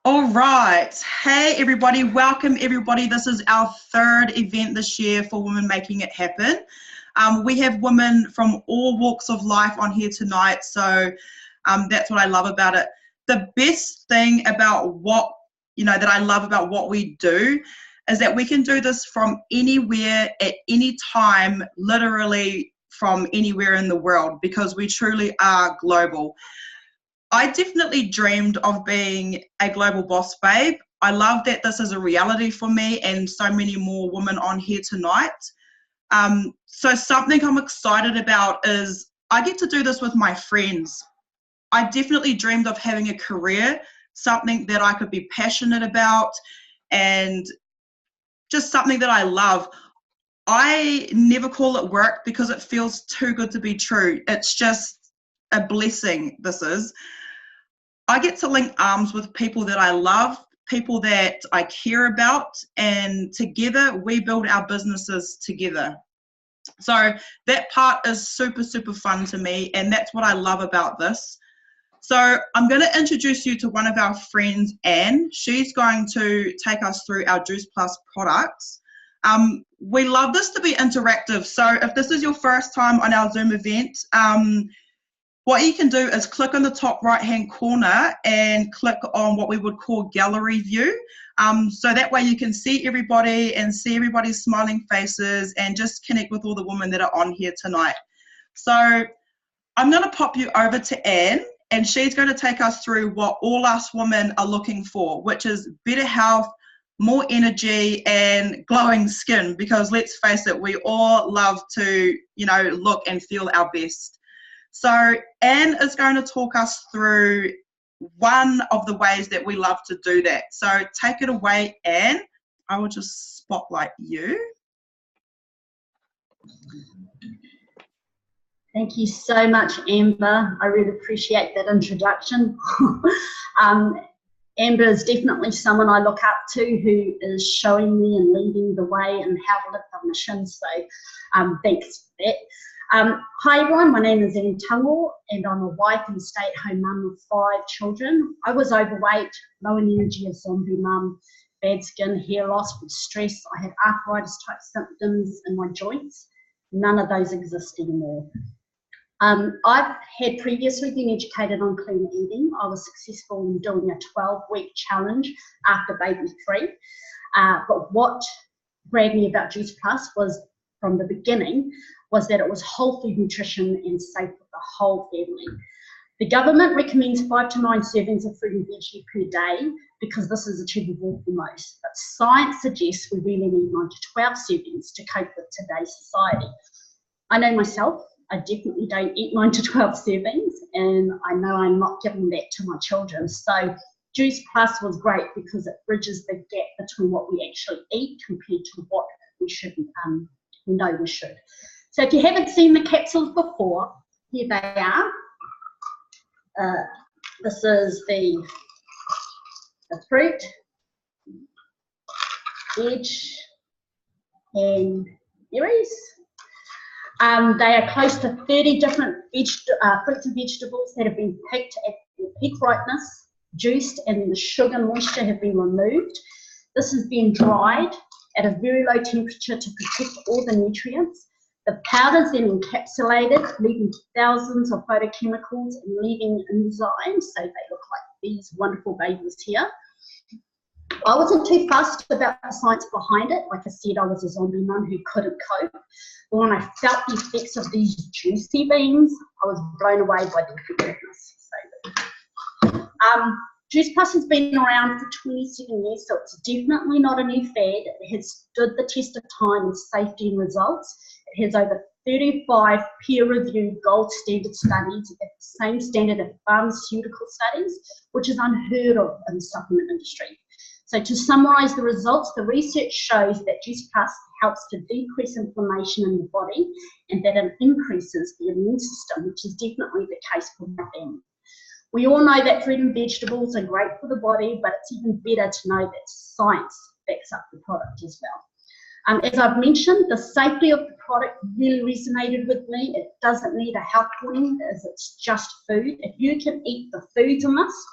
All right. Hey, everybody. Welcome, everybody. This is our third event this year for Women Making It Happen. We have women from all walks of life on here tonight, so that's what I love about it. The best thing about that I love about what we do is that we can do this from anywhere at any time, literally from anywhere in the world, because we truly are global. I definitely dreamed of being a global boss babe. I love that this is a reality for me and so many more women on here tonight. So something I'm excited about is I get to do this with my friends. I definitely dreamed of having a career, something that I could be passionate about and just something that I love. I never call it work because it feels too good to be true. It's just a blessing, this is. I get to link arms with people that I love, people that I care about, and together we build our businesses together. So that part is super, super fun to me, and that's what I love about this. So I'm going to introduce you to one of our friends, Anne. She's going to take us through our Juice Plus products. We love this to be interactive, so if this is your first time on our Zoom event, what you can do is click on the top right-hand corner and click on what we would call gallery view. So that way you can see everybody and see everybody's smiling faces and just connect with all the women that are on here tonight. So I'm going to pop you over to Anne, and she's going to take us through what all us women are looking for, which is better health, more energy, and glowing skin, because let's face it, we all love to, look and feel our best. So Anne is going to talk us through one of the ways that we love to do that. So take it away, Anne. I will just spotlight you. Thank you so much, Amber. I really appreciate that introduction. Amber is definitely someone I look up to, who is showing me and leading the way and how to live the mission. So thanks for that. Hi everyone, my name is Anne Tungle and I'm a wife and stay-at-home mum of 5 children. I was overweight, low in energy, a zombie mum, bad skin, hair loss with stress. I had arthritis type symptoms in my joints. None of those exist anymore. I've had previously been educated on clean eating. I was successful in doing a 12-week challenge after baby 3. But what grabbed me about Juice Plus was, from the beginning, was that it was whole food nutrition and safe for the whole family. The government recommends 5 to 9 servings of fruit and veggie per day because this is achievable for most. But science suggests we really need 9 to 12 servings to cope with today's society. I know myself, I definitely don't eat 9 to 12 servings, and I know I'm not giving that to my children. So Juice Plus was great because it bridges the gap between what we actually eat compared to what we should know we should. So if you haven't seen the capsules before, here they are. This is the fruit, veg, and berries. They are close to 30 different fruits and vegetables that have been picked at their peak ripeness, juiced, and the sugar and moisture have been removed. This has been dried at a very low temperature to protect all the nutrients. The powder's then encapsulated, leaving thousands of phytochemicals and leaving enzymes, so they look like these wonderful babies here. I wasn't too fussed about the science behind it. Like I said, I was a zombie mum who couldn't cope. But when I felt the effects of these juicy beans, I was blown away by their goodness. Juice Plus has been around for 27 years, so it's definitely not a new fad. It has stood the test of time with safety and results. It has over 35 peer-reviewed gold standard studies at the same standard of pharmaceutical studies, which is unheard of in the supplement industry. So to summarise the results, the research shows that Juice Plus helps to decrease inflammation in the body and that it increases the immune system, which is definitely the case for my family. We all know that fruit and vegetables are great for the body, but it's even better to know that science backs up the product as well. As I've mentioned, the safety of the product really resonated with me. It doesn't need a health warning as it's just food. If you can eat the foods in this,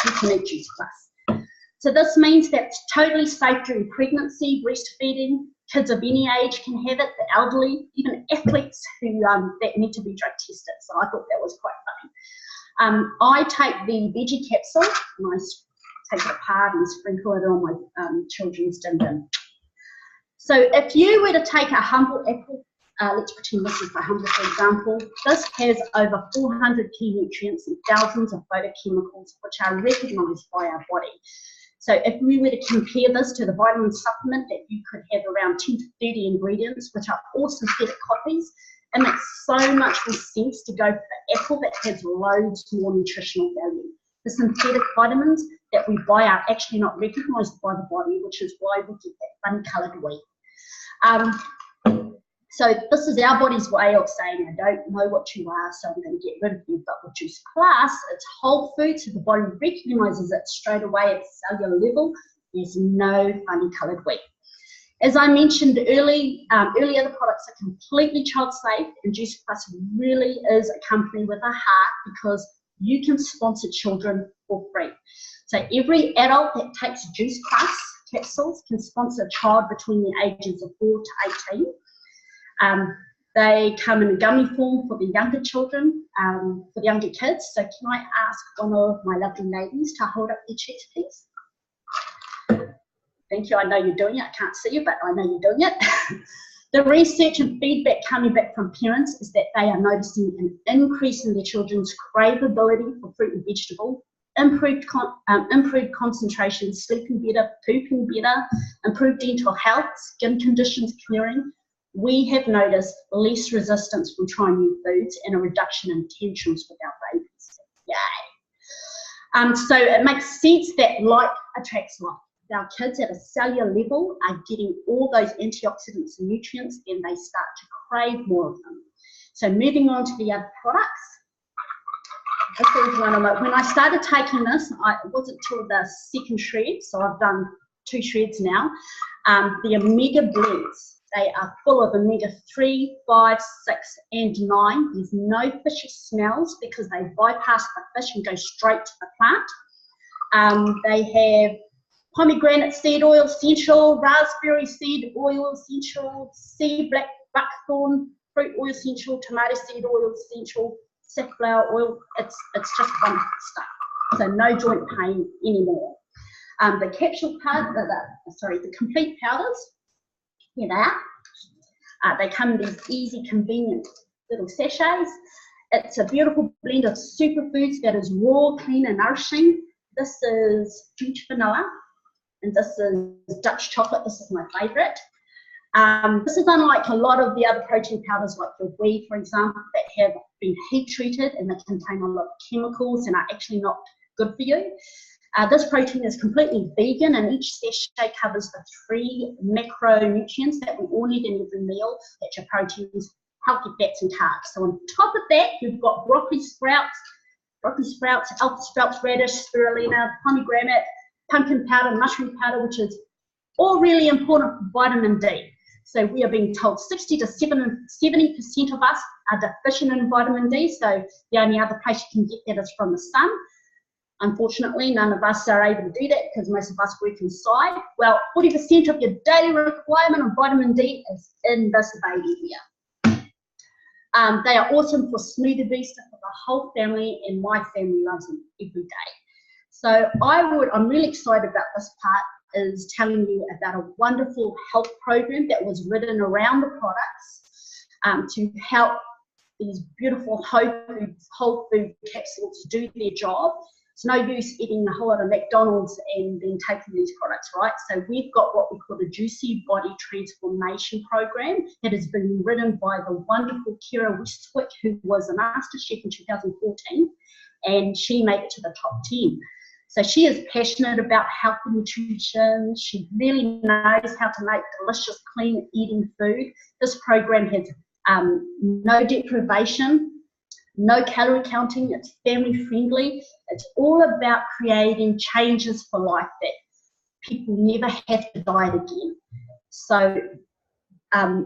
you can eat Juice Plus. So this means that it's totally safe during pregnancy, breastfeeding. Kids of any age can have it, the elderly, even athletes who that need to be drug tested. So I thought that was quite funny. I take the veggie capsule and I take it apart and sprinkle it on my children's dim dim. So if you were to take a humble apple, let's pretend this is the humble, for example, this has over 400 key nutrients and thousands of phytochemicals which are recognised by our body. So if we were to compare this to the vitamin supplement that you could have around 10 to 30 ingredients, which are all synthetic copies, it makes so much more sense to go for the apple that has loads more nutritional value. The synthetic vitamins that we buy are actually not recognised by the body, which is why we get that funny coloured wheat. So this is our body's way of saying, I don't know what you are, so I'm going to get rid of you. But with Juice Plus, it's whole food, so the body recognises it straight away at cellular level. There's no funny coloured wheat. As I mentioned earlier, the products are completely child safe, and Juice Plus really is a company with a heart because you can sponsor children for free. So every adult that takes Juice Plus capsules can sponsor a child between the ages of 4 to 18. They come in a gummy form for the younger children, for the younger kids. So can I ask one of my lovely ladies to hold up their chest, please? Thank you. I know you're doing it. I can't see you, but I know you're doing it. The research and feedback coming back from parents is that they are noticing an increase in their children's craveability for fruit and vegetable, improved concentration, sleeping better, pooping better, improved dental health, skin conditions clearing. We have noticed less resistance from trying new foods and a reduction in tantrums with our babies. Yay! So it makes sense that like attracts like. Our kids at a cellular level are getting all those antioxidants and nutrients, and they start to crave more of them. So moving on to the other products. This is one of my, when I started taking this, it wasn't till the second shred, so I've done 2 shreds now. The Omega Blends. They are full of omega-3, 5, 6, and 9. There's no fishy smells because they bypass the fish and go straight to the plant. They have pomegranate seed oil essential, raspberry seed oil essential, sea black buckthorn fruit oil essential, tomato seed oil essential, safflower oil. It's just wonderful stuff. So no joint pain anymore. The capsule powder, the complete powders. Here they are. They come in these easy, convenient little sachets. It's a beautiful blend of superfoods that is raw, clean, and nourishing. This is French vanilla, and this is Dutch chocolate. This is my favourite. This is unlike a lot of the other protein powders, like the whey, for example, that have been heat treated and they contain a lot of chemicals and are actually not good for you. This protein is completely vegan, and each sachet covers the 3 macronutrients that we all need in every meal. That's your proteins, healthy fats, and carbs. So on top of that, you've got broccoli sprouts, alpha sprouts, radish, spirulina, pomegranate, pumpkin powder, mushroom powder, which is all really important for vitamin D. So we are being told 60 to 70% of us are deficient in vitamin D. So the only other place you can get that is from the sun. Unfortunately, none of us are able to do that because most of us work inside. Well, 40% of your daily requirement of vitamin D is in this baby here. They are awesome for smoothie booster for the whole family, and my family loves them every day. So I'm really excited about this part, is telling you about a wonderful health program that was written around the products to help these beautiful whole food capsules do their job. It's no use eating a whole lot of McDonald's and then taking these products, right? So we've got what we call the Juicy Body Transformation Program that has been written by the wonderful Kira Westwick, who was a master chef in 2014, and she made it to the top 10. So she is passionate about health and nutrition. She really knows how to make delicious, clean eating food. This program has no deprivation, no calorie counting. It's family friendly. It's all about creating changes for life that people never have to diet again. So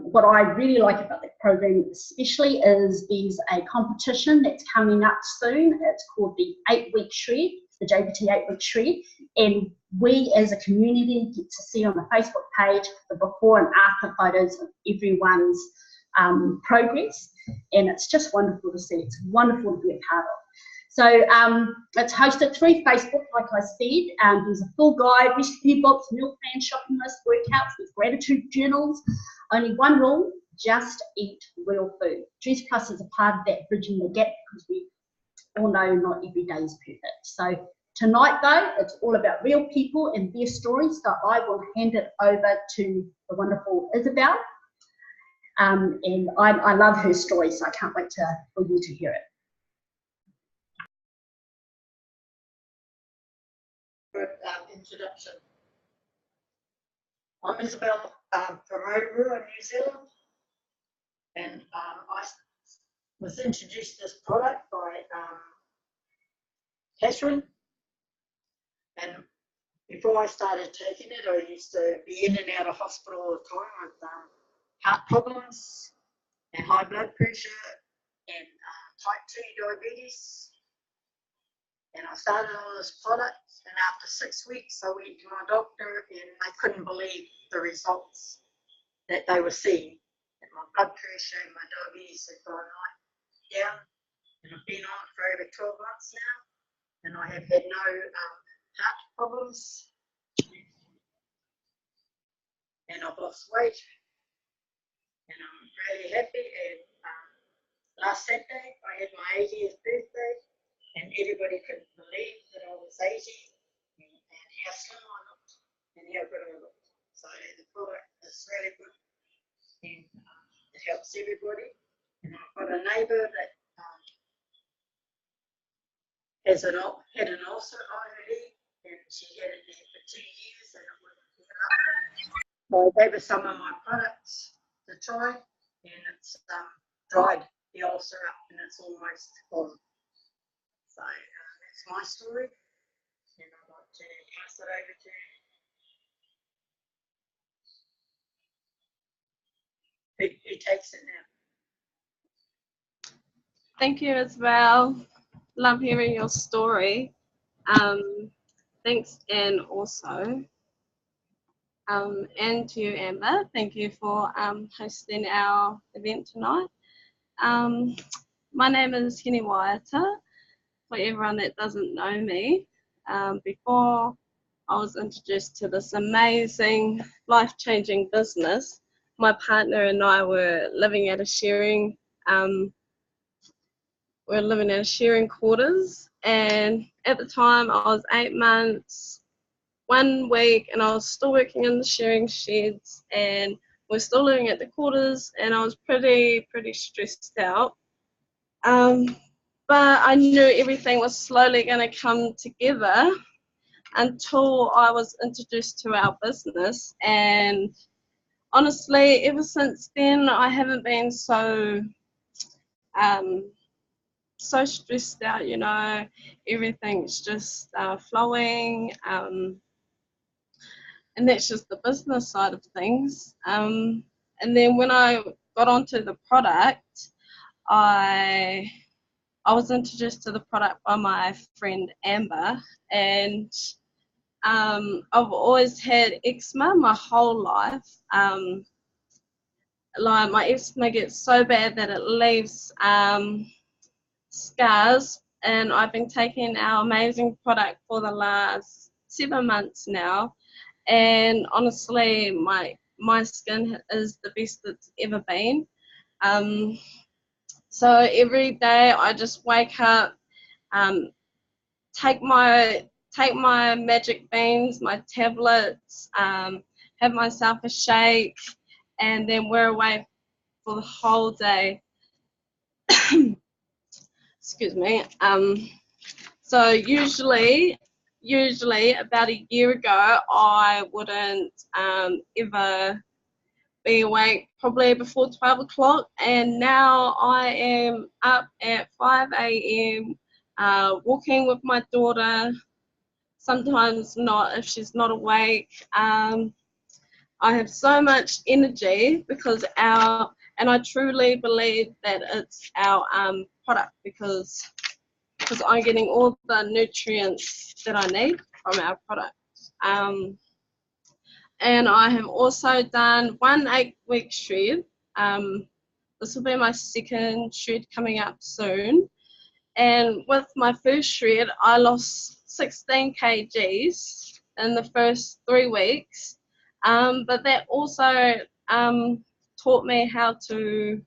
what I really like about the program especially is there's a competition that's coming up soon. It's called the 8-week shred. the JBT 8-week shred, and we as a community get to see on the Facebook page the before and after photos of everyone's progress, and it's just wonderful to see. It's wonderful to be a part of. So it's hosted through Facebook, like I said. There's a full guide, recipe books, meal plan, shopping list, workouts with gratitude journals. Only one rule: just eat real food. Dress Plus is a part of that, bridging the gap, because we all know not every day is perfect. So tonight, though, it's all about real people and their stories. So I will hand it over to the wonderful Isabel. And I love her story, so I can't wait for you to hear it. Introduction. I'm Isabel from Rotorua, New Zealand, and I was introduced to this product by Catherine, and before I started taking it, I used to be in and out of hospital all the time with heart problems and high blood pressure and type 2 diabetes. And I started on this product, and after 6 weeks, I went to my doctor, and they couldn't believe the results that they were seeing. And my blood pressure and my diabetes had gone right down, and I've been on it for over 12 months now, and I have had no heart problems, and I've lost weight, and I'm really happy. And last Saturday, I had my 80th birthday. And everybody couldn't believe that I was 80 and how slim I looked and how good I looked. So the product is really good, and it helps everybody. And I've got a neighbour that had an ulcer on her leg, and she had it there for 2 years and it wouldn't give up. So I gave her some of my products to try, and it's dried the ulcer up, and it's almost gone. So that's my story, and I'd like to pass it over to who takes it now. Thank you, Isabel. Love hearing your story. Thanks, and also, and to you, Amber. Thank you for hosting our event tonight. My name is Hene Waiata. For everyone that doesn't know me, before I was introduced to this amazing, life-changing business, my partner and I were living at a sharing, quarters, and at the time I was 8 months, 1 week, and I was still working in the sharing sheds, and we're still living at the quarters, and I was pretty stressed out. But I knew everything was slowly going to come together until I was introduced to our business. And honestly, ever since then, I haven't been so stressed out, you know. Everything's just flowing. And that's just the business side of things. And then when I got onto the product, I was introduced to the product by my friend Amber, and I've always had eczema my whole life. Like, my eczema gets so bad that it leaves scars, and I've been taking our amazing product for the last 7 months now, and honestly, my skin is the best it's ever been. So every day I just wake up, take my magic beans, my tablets, have myself a shake, and then we're away for the whole day. Excuse me. So usually about a year ago, I wouldn't ever be awake probably before 12 o'clock, and now I am up at 5 a.m. Walking with my daughter, sometimes not if she's not awake. I have so much energy because and I truly believe that it's our product, because because I'm getting all the nutrients that I need from our products. And I have also done 1 8-week shred. This will be my second shred coming up soon. And with my first shred, I lost 16 kgs in the first 3 weeks. But that also taught me how to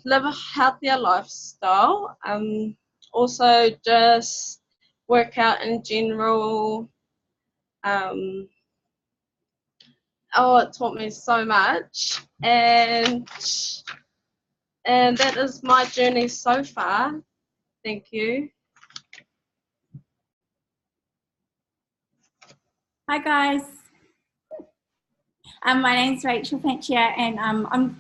live a healthier lifestyle. Also just work out in general. It taught me so much, and that is my journey so far. Thank you. Hi guys, my name's Rachel Pinchia, and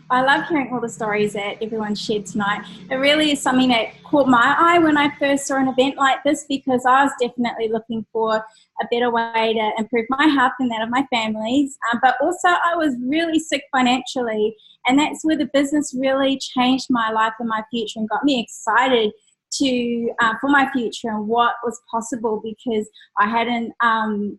I love hearing all the stories that everyone shared tonight. It really is something that caught my eye when I first saw an event like this, because I was definitely looking for a better way to improve my health and that of my family's, but also I was really sick financially, and that's where the business really changed my life and my future and got me excited for my future and what was possible, because I hadn't I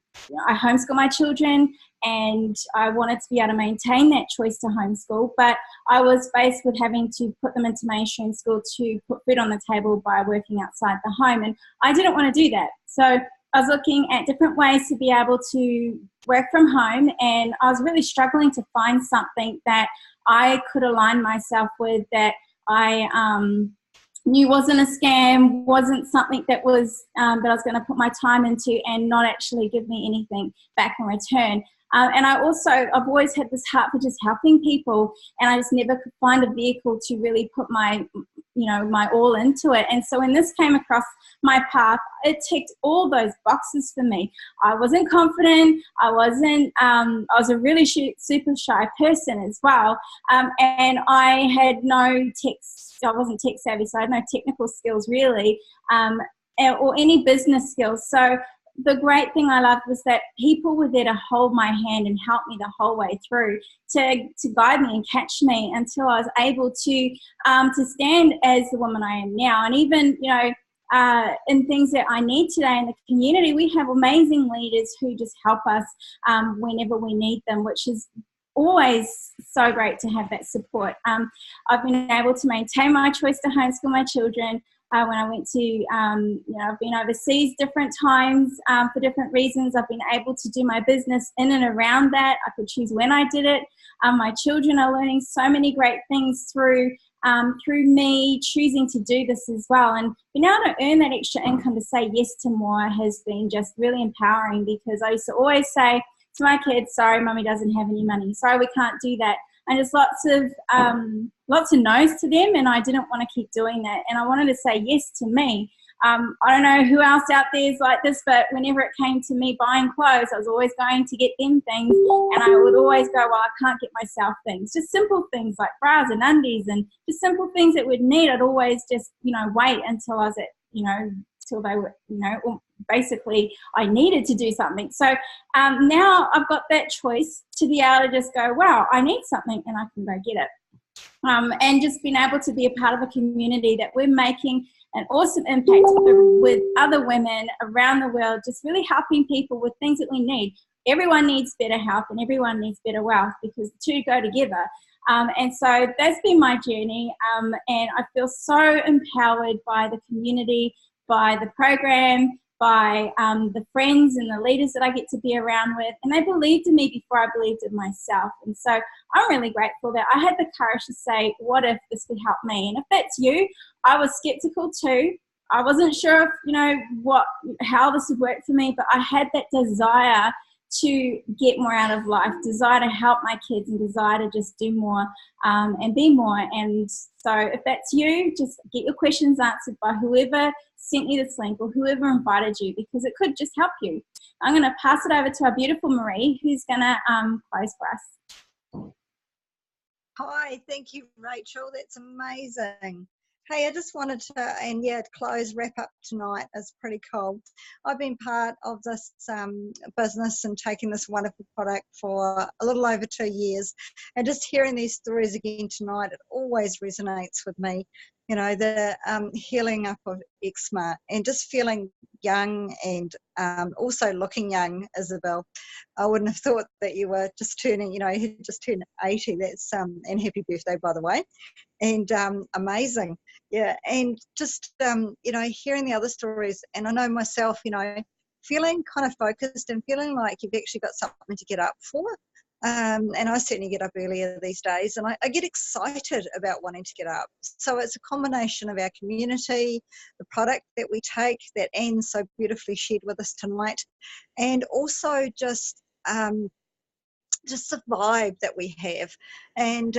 homeschool my children, and I wanted to be able to maintain that choice to homeschool, but I was faced with having to put them into mainstream school to put food on the table by working outside the home, and I didn't want to do that. So I was looking at different ways to be able to work from home, and I was really struggling to find something that I could align myself with, that I knew wasn't a scam, wasn't something that was that I was going to put my time into and not actually give me anything back in return. And I've always had this heart for just helping people, and I just never could find a vehicle to really put my all into it. And so when this came across my path, it ticked all those boxes for me. I wasn't confident. I was a really super shy person as well. And I had no I wasn't tech savvy, so I had no technical skills really, or any business skills. So the great thing I loved was that people were there to hold my hand and help me the whole way through, to guide me and catch me until I was able to stand as the woman I am now. And even, in things that I need today in the community, we have amazing leaders who just help us whenever we need them, which is always so great to have that support. I've been able to maintain my choice to homeschool my children. When I went to, I've been overseas different times for different reasons. I've been able to do my business in and around that. I could choose when I did it. My children are learning so many great things through me choosing to do this as well. And being able to earn that extra income to say yes to more has been just really empowering, because I used to always say to my kids, sorry, mummy doesn't have any money. Sorry, we can't do that. And just lots of no's to them, and I didn't want to keep doing that. And I wanted to say yes to me. I don't know who else out there is like this, but whenever it came to me buying clothes, I was always going to get them things, and I would always go, well, I can't get myself things. Just simple things like bras and undies and just simple things that we'd need. I'd always just, wait until I was at, till they were, basically I needed to do something. So now I've got that choice to be able to just go, wow, I need something, and I can go get it. And just being able to be a part of a community that we're making an awesome impact with other women around the world, just really helping people with things that we need. Everyone needs better health and everyone needs better wealth, because the two go together. And so that's been my journey, and I feel so empowered by the community, by the program, by the friends and the leaders that I get to be around with, and they believed in me before I believed in myself. And so I'm really grateful that I had the courage to say, what if this could help me? And if that's you, I was skeptical too. I wasn't sure if, how this would work for me, but I had that desire to get more out of life, desire to help my kids, and desire to just do more and be more. And so if that's you, just get your questions answered by whoever sent you this link or whoever invited you, because it could just help you. I'm going to pass it over to our beautiful Marie, who's going to close for us. Hi, thank you, Rachel. That's amazing. Hey, I just wanted to, wrap up tonight is pretty cool. I've been part of this business and taking this wonderful product for a little over 2 years. And just hearing these stories again tonight, it always resonates with me. you know, the healing up of eczema, and just feeling young and also looking young, Isabel. I wouldn't have thought that you were just turning, you know, you just turned 80. That's and happy birthday, by the way. And amazing, yeah. And just you know, hearing the other stories, and I know myself, you know, feeling kind of focused and feeling like you've actually got something to get up for. And I certainly get up earlier these days, and I get excited about wanting to get up. So it's a combination of our community, the product that we take that Anne so beautifully shared with us tonight, and also just the vibe that we have. And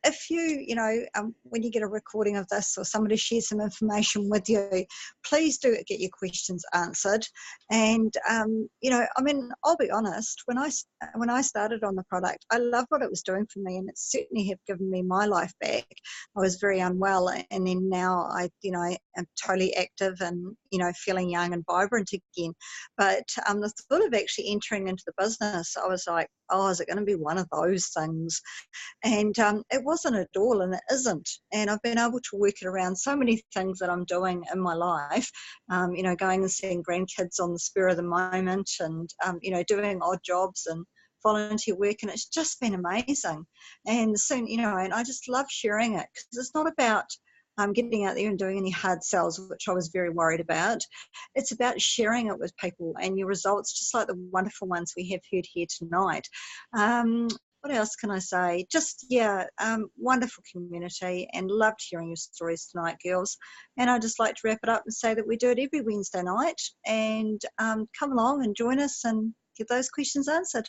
if you know, when you get a recording of this or somebody shares some information with you, please do get your questions answered. And you know, I mean, I'll be honest, when I started on the product, I loved what it was doing for me, and it certainly have given me my life back. I was very unwell, and then now you know, I am totally active and, you know, feeling young and vibrant again. But the thought of actually entering into the business, I was like, oh, is it going to be one of those things? And it wasn't at all, and it isn't. And I've been able to work it around so many things that I'm doing in my life, you know, going and seeing grandkids on the spur of the moment, and, you know, doing odd jobs and volunteer work, and it's just been amazing. And soon, you know, and I just love sharing it, because it's not about getting out there and doing any hard sells, which I was very worried about. It's about sharing it with people and your results, just like the wonderful ones we have heard here tonight. What else can I say? Just, yeah, wonderful community, and loved hearing your stories tonight, girls. And I'd just like to wrap it up and say that we do it every Wednesday night, and come along and join us and get those questions answered.